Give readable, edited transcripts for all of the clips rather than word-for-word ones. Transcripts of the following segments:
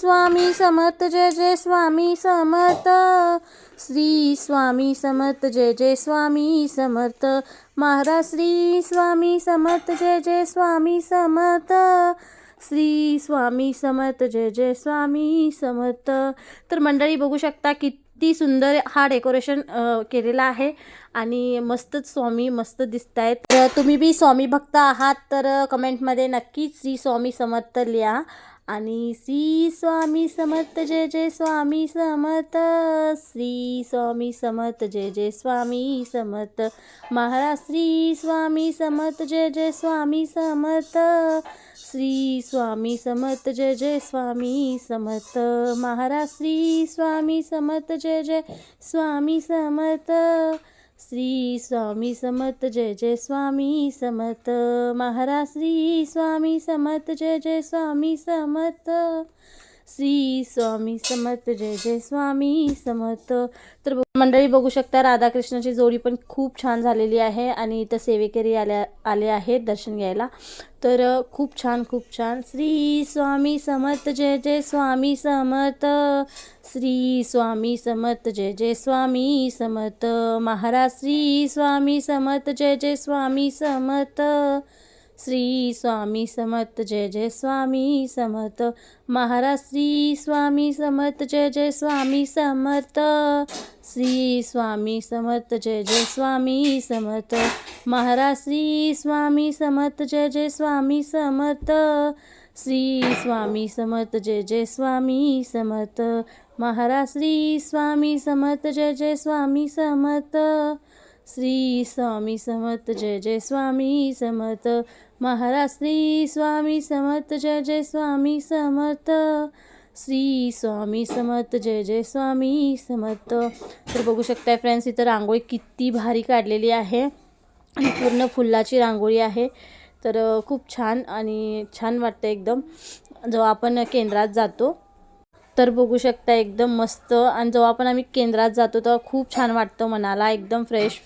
स्वामी समर्थ जय जय स्वामी समर्थ। श्री स्वामी समर्थ जय जय स्वामी समर्थ। महाराज श्री स्वामी समर्थ जय जय स्वामी समर्थ। श्री स्वामी समर्थ जय जय स्वामी समर्थ। तर मंडळी बघू शकता किती सुंदर हा डेकोरेशन केलेला आहे आणि मस्तच स्वामी मस्त दिसत आहेत। तर तुम्ही बी स्वामी भक्त आहात तर कमेंटमध्ये नक्कीच श्री स्वामी समर्थ लिहा आणि श्री स्वामी समर्थ जय जय स्वामी समर्थ। श्री स्वामी समर्थ जय जय स्वामी समर्थ। महाराज श्री स्वामी समर्थ जय जय स्वामी समर्थ। श्री स्वामी समर्थ जय जय स्वामी समर्थ। महाराज श्री स्वामी समर्थ जय जय स्वामी समर्थ। श्री स्वामी समर्थ जय जय स्वामी समर्थ। महाराज श्री स्वामी समर्थ जय जय स्वामी समर्थ। श्री स्वामी समर्थ जय जय स्वामी समर्थ। तर मंडळी बघू शकता राधाकृष्णाची जोडी पण खूप छान झालेली आहे आणि इथं सेवेकरी आले आहेत दर्शन घ्यायला। तर खूप छान श्री स्वामी समर्थ जय जय स्वामी समर्थ। श्री स्वामी समर्थ जय जय स्वामी समर्थ। महाराज श्री स्वामी समर्थ जय जय स्वामी समर्थ। श्री स्वामी समर्थ जय जय स्वामी समर्थ। महाराज श्री स्वामी समर्थ जय जय स्वामी समर्थ। श्री स्वामी समर्थ जय जय स्वामी समर्थ। महाराज श्री स्वामी समर्थ जय जय स्वामी समर्थ। श्री स्वामी समर्थ जय जय स्वामी समर्थ। महाराज श्री स्वामी समर्थ जय जय स्वामी समर्थ। श्री स्वामी समर्थ जय जय स्वामी समर्थ। महाराज श्री स्वामी समर्थ जय जय स्वामी समर्थ। श्री स्वामी समर्थ जय जय स्वामी समर्थ। तर बघू शकताय फ्रेंड्स इथं रांगोळी किती भारी काढलेली आहे आणि पूर्ण फुलाची रांगोळी आहे। तर खूप छान आणि छान वाटतं एकदम जेव्हा आपण केंद्रात जातो तर बघू शकता एकदम मस्त। आणि जेव्हा पण आम्ही केंद्रात जातो तेव्हा खूप छान वाटतं मनाला एकदम फ्रेश।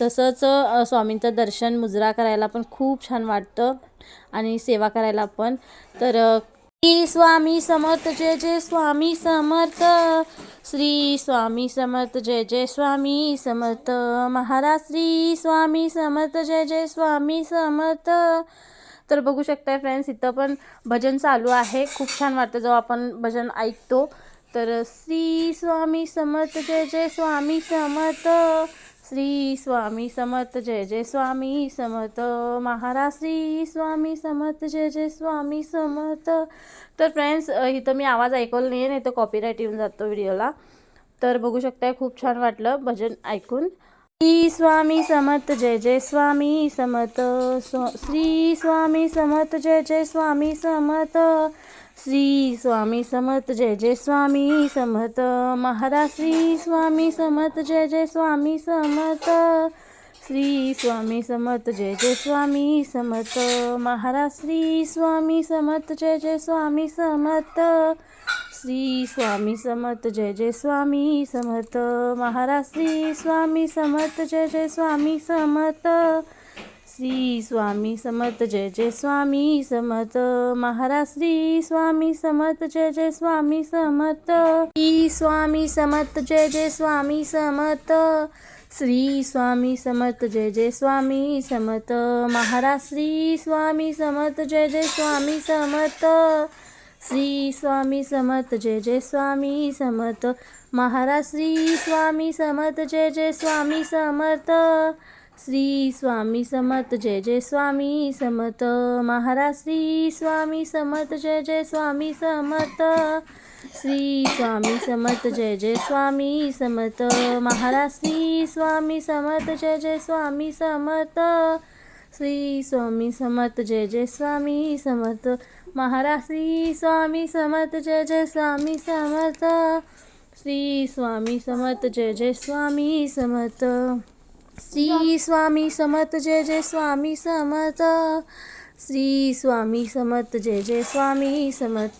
तसंच स्वामींचं दर्शन मुजरा करायला पण खूप छान वाटतं आणि सेवा करायला पण। तर श्री स्वामी समर्थ जय जय स्वामी समर्थ। श्री स्वामी समर्थ जय जय स्वामी समर्थ। महाराज श्री स्वामी समर्थ जय जय स्वामी समर्थ। तर बघू शकताय फ्रेंड्स इथं पण भजन चालू आहे। खूप छान वाटतं जेव्हा आपण भजन ऐकतो। तर श्री स्वामी समर्थ जय जय स्वामी समर्थ। श्री स्वामी समर्थ जय जय स्वामी समर्थ। महाराज श्री स्वामी समर्थ जय जय स्वामी समर्थ। तर फ्रेंड्स इथं मी आवाज ऐकवला नाही तर कॉपीराईट येऊन जातो व्हिडिओला। तर बघू शकताय खूप छान वाटलं भजन ऐकून। श्री स्वामी समर्थ जय जय स्वामी समर्थ। श्री स्वामी समर्थ जय जय स्वामी समर्थ। श्री स्वामी समर्थ जय जय स्वामी समर्थ। महाराज श्री स्वामी समर्थ जय जय स्वामी समर्थ। श्री स्वामी समर्थ जय जय स्वामी समर्थ। महाराज श्री स्वामी समर्थ जय जय स्वामी समर्थ। श्री स्वामी समर्थ जय जय स्वामी समर्थ। महाराज श्री स्वामी समर्थ जय जय स्वामी समर्थ। श्री स्वामी समर्थ जय जय स्वामी समर्थ। महाराज श्री स्वामी समर्थ जय जय स्वामी समर्थ। श्री स्वामी समर्थ जय जय स्वामी समर्थ। श्री स्वामी समर्थ जय जय स्वामी समर्थ। महाराज श्री स्वामी समर्थ जय जय स्वामी समर्थ। श्री स्वामी समर्थ जय जय स्वामी समर्थ। महाराज श्री स्वामी समर्थ जय जय स्वामी समर्थ। श्री स्वामी समर्थ जय जय स्वामी समर्थ। महाराज श्री स्वामी समर्थ जय जय स्वामी समर्थ। श्री स्वामी समर्थ जय जय स्वामी समर्थ। महाराज श्री स्वामी समर्थ जय जय स्वामी समर्थ। श्री स्वामी समर्थ जय जय स्वामी समर्थ। महाराज श्री स्वामी समर्थ जय जय स्वामी समर्थ। श्री स्वामी समर्थ जय जय स्वामी समर्थ। श्री स्वामी समर्थ जय जय स्वामी समर्थ। श्री स्वामी समर्थ जय जय स्वामी समर्थ।